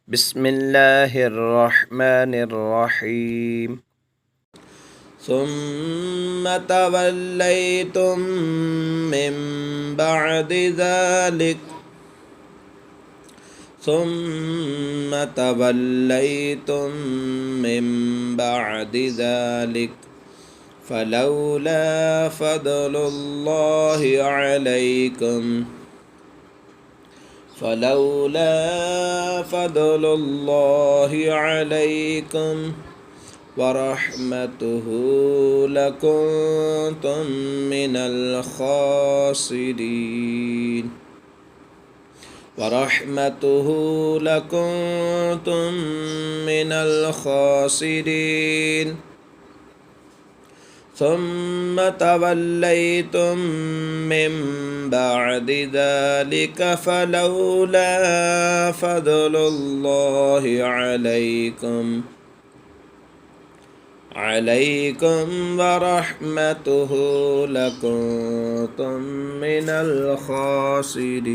बिस्मिल्लाहिर्रहमानिर्रहीम। सुम्म तवल्लैतुम मिन बअदि ज़ालिक सुम्म तवल्लैतुम मिन बअदि ज़ालिक फलौला फ़ज़लुल्लाहि अलैकुम फलौला फ़ज़लुल्लाहि अलैकुम वरहमतुहु लकुन्तुम मिनल खासिरीन वरहमतुहु लकुन्तुम मिनल खासिरीन सुम्म तवल्लैतुम मिन बअदि ज़ालिक फलौला फ़ज़लुल्लाहि अलैकुम वरहमतुहु लकुन्तुम मिनल खासिरीन।